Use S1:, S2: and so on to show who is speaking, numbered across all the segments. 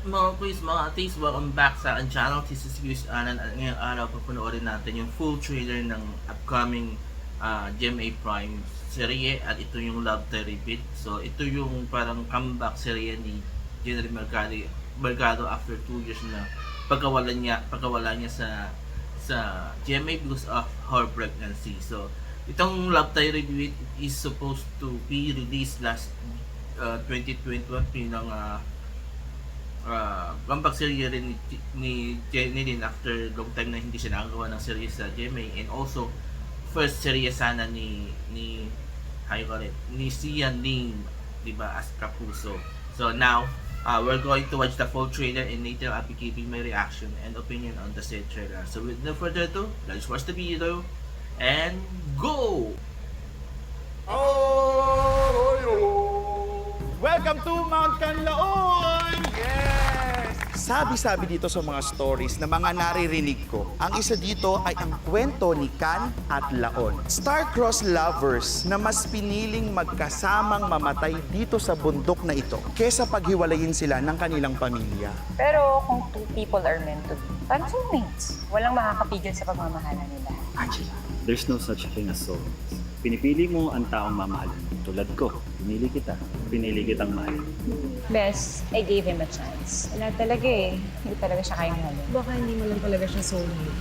S1: Mga quiz, mga atis, welcome back sa aking channel. This is Quiz Anan at ngayong araw papanoorin natin yung full trailer ng upcoming GMA Prime serye at ito yung Love Terry Beat. So ito yung parang comeback serye ni Jenny Mercado after 2 years na pagkawala niya sa GMA because of her pregnancy. So itong Love Terry Beat is supposed to be released last 2021 pinang comeback serye rin ni Jenny din after long time na hindi siya nakagawa ng serye sa GMA, and also first serye sana ni Sian Ling, diba, as Kapuso. So now we're going to watch the full trailer, and later I'll be giving my reaction and opinion on the said trailer. So with no further ado, let's watch the video and go!
S2: Welcome to Mount Canlaon! Yes! Sabi-sabi dito sa mga stories na mga naririnig ko, ang isa dito ay ang kwento ni Can at Laon. Star-crossed lovers na mas piniling magkasamang mamatay dito sa bundok na ito kesa paghiwalayin sila ng kanilang pamilya.
S3: Pero kung two people are meant to be, parang soulmates. Walang makakapigil sa pagmamahalan nila.
S4: Angela, there's no such thing as soulmates. Pinipili mo ang taong mamahalin. Tulad ko, pinili kitang mahalin.
S3: Bes, I gave him a chance. Wala talaga eh. Hindi talaga siya kayang mahalin.
S5: Baka hindi mo lang talaga siya soulmate.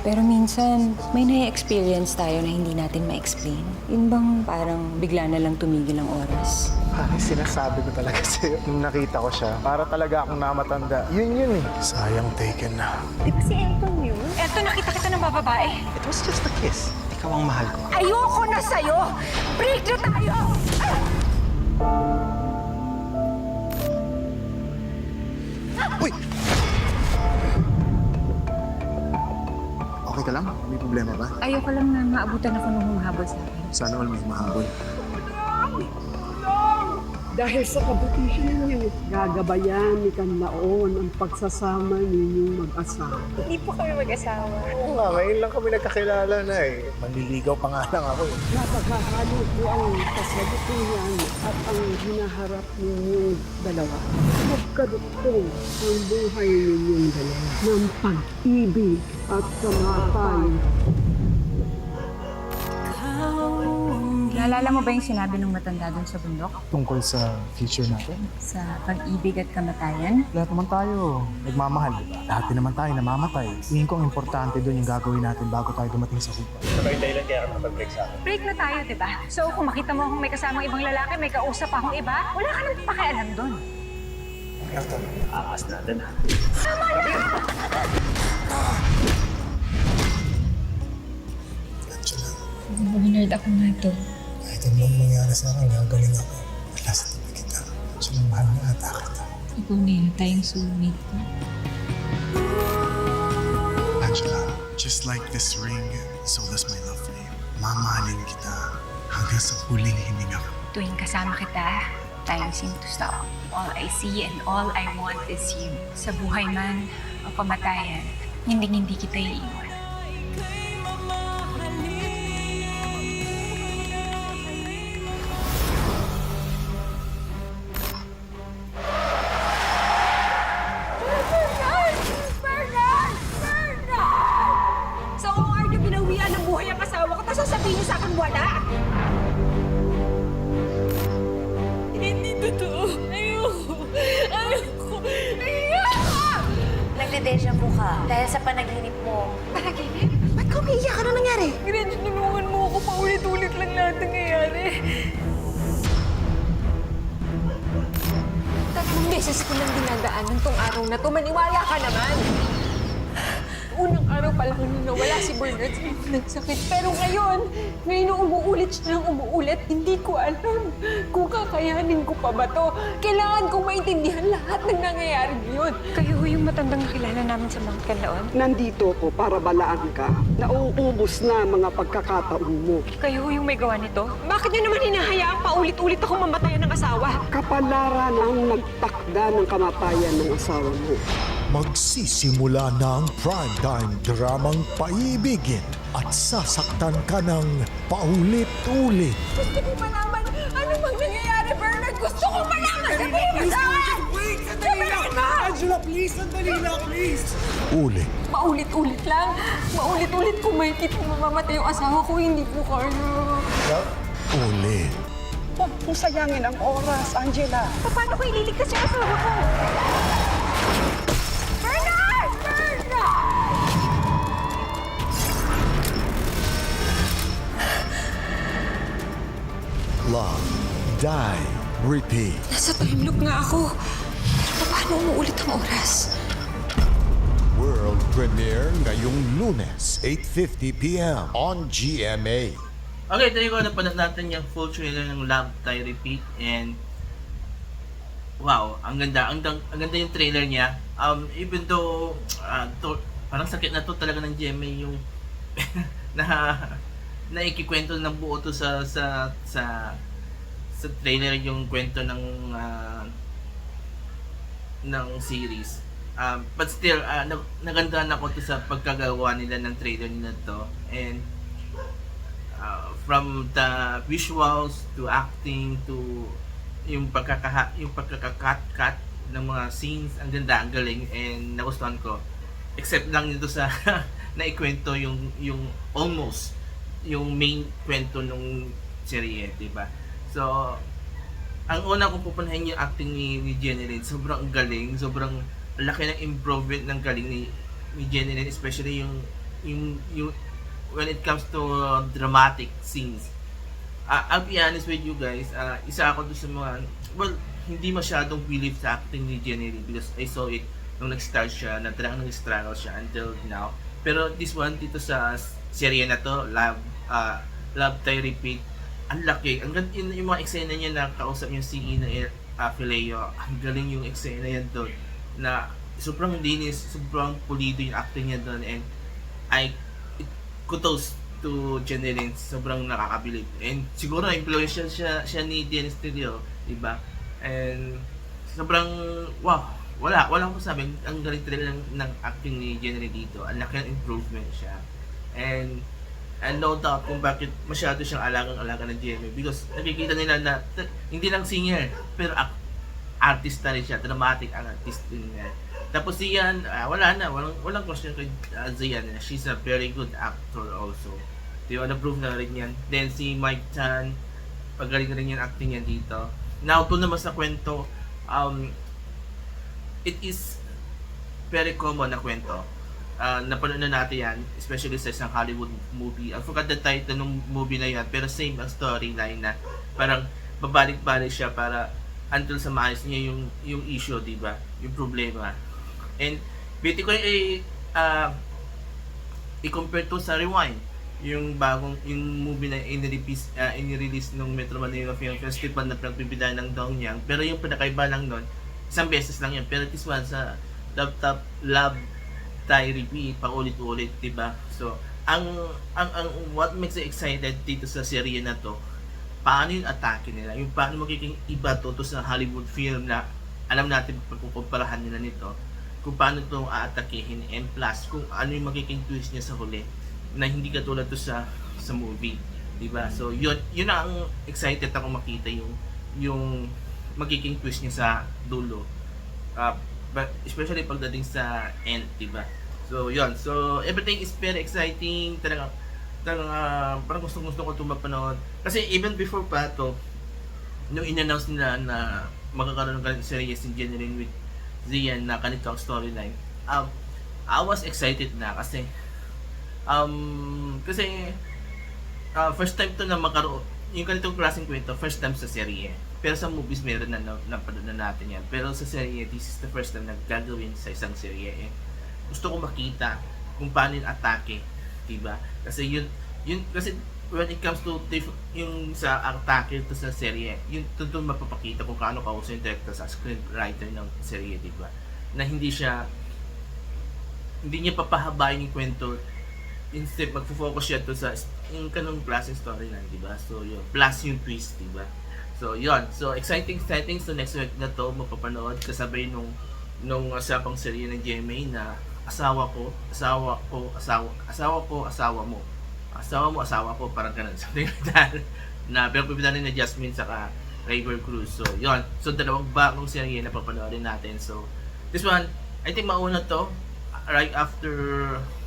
S3: Pero minsan, may na-experience tayo na hindi natin ma-explain. Yun bang parang bigla na lang tumigil ang oras?
S6: Parang sinasabi ko talaga sa'yo nung nakita ko siya. Para talaga akong namatanda. Yun eh. Sayang taken na.
S3: Di ba si Elton yun? Elton, nakita kita ng bababae.
S6: It was just a kiss. Ikaw ang mahal ko.
S3: Ayoko na sa'yo! Break na tayo!
S6: Uy! Okay ka lang? May problema ba?
S3: Ayoko lang na maabutan ako nung humahabol sa akin.
S6: Sana all may mahabol.
S5: Dahil sa kabutihan niyo, gagabayan ni Canlaon ang pagsasama ninyong mag-asawa.
S3: Hindi po kami mag-asawa.
S6: Oo nga, ngayon lang kami nagkakilala na eh. Manliligaw pa nga lang ako eh.
S5: Napagkahalo po ang kasagutuhan at ang hinaharap ninyong dalawa. Magkaduktong ang buhay ninyong dalawa ng pag-ibig at kamatay.
S3: Naalala mo ba yung sinabi ng matanda doon sa bundok?
S6: Tungkol sa future natin.
S3: Sa pag-ibig at kamatayan?
S6: Lahat naman tayo nagmamahal, di ba? Lahat din naman tayo namamatay. Tingin ko ang importante doon yung gagawin natin bago tayo dumating sa hukay.
S3: Break na tayo, di ba? So kung makita mo akong may kasamang ibang lalaki, may kausap akong iba, wala ka nang pakialam doon.
S4: Akas natin ha.
S6: Angela,
S3: Bernard, ako nga ito.
S6: kahit anong mangyari sa akin, gagaling ako. Wala sa tabi kita. Angela, mahal na ata kita.
S3: Ikaw na yun, tayong soulmate ko.
S6: Angela, just like this ring, so does my love for you. Mamahalin kita hanggang sa huling hininga ko.
S3: Tuwing kasama kita, tayong seem to stop. All I see and all I want is you. Sa buhay man o kamatayan, hindi kita iiwan.
S7: So kung Ardo binawian ng buhay ang asawa ko, tapos sasabihin niyo sa akin wala? Hindi totoo. Ayoko.
S8: Nagde-deja vu ka dahil sa panaginip mo.
S7: Panaginip? Ba't ka umiiyak? Ano nangyari?
S3: Grinch, tulungan mo ako. Paulit-ulit lang lahat nangyayari.
S7: 3 beses ko nang dinadaanan tong araw na to. Maniwala ka naman. Unang araw pa lang nung nawala si Bernard, nagsakit. Pero ngayon nung umuulit siya ng umuulit, hindi ko alam kung kakayanin ko pa ba to. Kailangan kong maintindihan lahat ng nangyayari ngayon.
S3: Kayo yung matandang nakilala namin sa Mount Canlaon?
S5: Nandito ko para balaan ka. Nauubos na mga pagkakataon mo.
S3: Kayo yung may gawa nito?
S7: Bakit niyo naman hinahayaang paulit-ulit ako mamatayan ng asawa?
S5: Kapalaran ang nagtakda ng kamatayan ng asawa mo.
S9: Magsisimula na ang primetime dramang paibigin at sasaktan ka ng paulit-ulit.
S7: Gusto ko malaman ano bang nangyayari, Bernard. Gusto ko malaman. Sabihin mo
S9: Ulit,
S7: Paulit-ulit lang. Maulit-ulit kung may kita mamamatay yung asawa ko, hindi po kaya.
S9: ulit,
S5: Huwag mo sayangin ang oras, Angela.
S3: Paano ko ililigtas yung asawa ko? Bernard! Bernard!
S9: love, die, repeat.
S7: Nasa time loop nga ako. Paano umuulit ang oras?
S9: World premiere ngayong Lunes, 8:50 p.m. on GMA.
S1: Okay, tayo ko napanood natin yung full trailer ng Love, Die, Repeat, and wow, ang ganda yung trailer niya. Even though parang sakit na to talaga ng GMA yung na ikikwento ng buo to sa trailer yung kwento ng series. But still, nagandahan ako to sa pagkagawa nila ng trailer nila to, and from the visuals to acting to yung pagkakakat ng mga scenes, ang ganda, ang galing, and nagustuhan ko. Except lang nito sa naikwento yung almost yung main kwento nung serye, diba? So, ang una kong pupunahin yung acting ni Jenny Lin, sobrang galing, sobrang laki ng improvement ng galing ni Jenny Lin, especially yung when it comes to dramatic scenes. I'll be honest with you guys, isa ako doon sa mga, well, hindi masyadong believe sa acting ni Jenny Lin because I saw it nung nag-start siya, na talagang nag-struggle siya until now. Pero this one, dito sa serye na to, Love, Die, Repeat, ang laki. Yung mga eksena niya na kausap niya si Ina Fileo, ang galing yung eksena yan doon. Na sobrang linis, sobrang pulido yung acting niya doon, and kudos to Jenny Lin, sobrang nakakabilib. And siguro influential siya ni Dennis Studio, diba? And sobrang wow, wala akong sabi, ang galing talaga ng acting ni Jenny Lin dito. Ang laki ng improvement siya. And no doubt kung bakit masyado siyang alagang-alaga ng GMA, because nakikita nila na hindi lang singer, pero artist na rin siya, dramatic artist din niya. Tapos Zian, walang question kay Zian. She's a very good actor also. Diba, na-prove na rin yan. Then si Mike Chan, pagaling rin yung acting niya dito. Now, to naman sa kwento, it is very common na kwento. Napanood na natin yan, especially sa isang Hollywood movie. I forgot the title ng movie na yan, pero same ang storyline na parang babalik-balik siya para until sa maayos niya yung issue, diba? Yung problema. And pwede ko i-compare to sa Rewind, yung movie na inirelease nung Metro Manila Film Festival na pinagbibidaan ng Dong Yang, pero yung pinakaiba lang nun, isang beses lang yan, pero this one sa Love, Die, Repeat, paulit-ulit, diba? So, ang what makes you excited dito sa serye na to, paano yung atake nila, yung paano magiging iba to sa Hollywood film na alam natin pagkukumparahan nila nito, kung paano ito aatakihin, and plus kung ano yung magiging twist niya sa huli na hindi katulad to sa movie, diba? So yun ang excited ako makita yung magiging twist niya sa dulo, but especially pagdating sa end, diba? So yun, so everything is very exciting talaga. Parang gusto ko ito mapanood. Kasi even before pa ito, nung in-announce nila na magkakaroon ng series in Jenny with Zian na ganito ang storyline, I was excited na kasi first time to na magkaroon yung ganitong klaseng kwento, first time sa serye. Pero sa movies meron na napanood na natin yan. Pero sa serye, this is the first time na gagawin sa isang serye. Gusto ko makita kung paano yung atake, diba? Kasi kasi when it comes to yung sa atake to sa serye, yun doon mapapakita kung paano kausap yung director sa screenwriter ng serye, diba? Na hindi niya papahabain yung kwento, instead magfo-focus siya to sa yung kanong klaseng storyline, diba? So yun, plus yung twist, diba? So yun, so exciting. So next week na to mapapanood kasabay nung usapang serye ng GMA na asawa ko, asawa mo, parang ganun. Something like that. Na pero pipilitan na Jasmine saka River Cruise. So, yon. So, dalawang bagong serye na papanoorin natin. So, this one, I think mauna to. Right after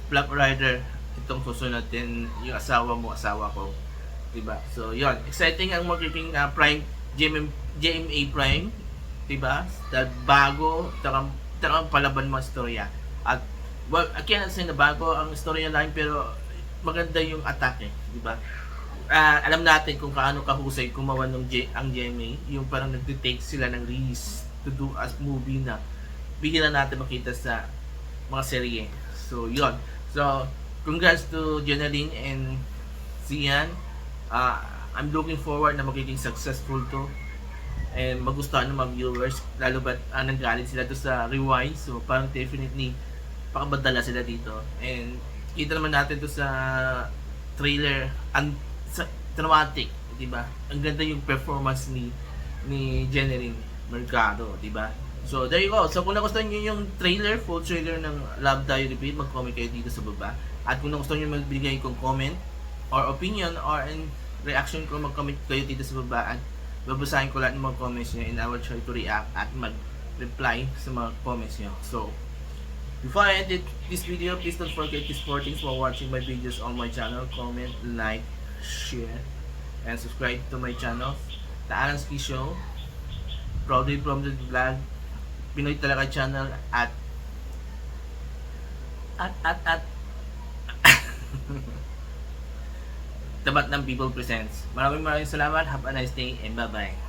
S1: Black Rider, itong susunod din yung asawa mo, asawa ko. Diba? So, yon. Exciting ang magiging Prime, GMA Prime. Diba? Dahil bago, tarang palaban mga storya. At, well, I cannot say na bago ang storyline, pero maganda yung atake. Diba? Alam natin kung kaano kahusay gumawa ng ang GMA, yung parang nag-take sila ng risk to do as movie na bigyan na natin makita sa mga serye. So, yon. So, congrats to Jeneline and Zian. I'm looking forward na magiging successful to and magustuhan ng mga viewers, lalo ba't nanggaling sila doon sa Rewind. So, parang definitely pakabadala sila dito. And kita naman natin doon sa trailer, dramatic, di ba? Ang ganda yung performance ni Jeneline Mercado, di ba? So, there you go. So, kung nagustuhan niyo yung trailer, full trailer ng Love Die Repeat, mag-comment kayo dito sa baba. At kung nagustuhan niyo magbigay kong comment or opinion or reaction ko, mag-comment kayo dito sa baba at babasahin ko lahat ng mga comments niyo and I will try to react at mag-reply sa mga comments niyo. So, before I end this video, please don't forget to support me for watching my videos on my channel. Comment, like, share, and subscribe to my channel, The Alan Ski Show, proudly from the vlog, Pinoy Talaga channel at Tabat ng People Presents. Maraming salamat, have a nice day, and bye-bye.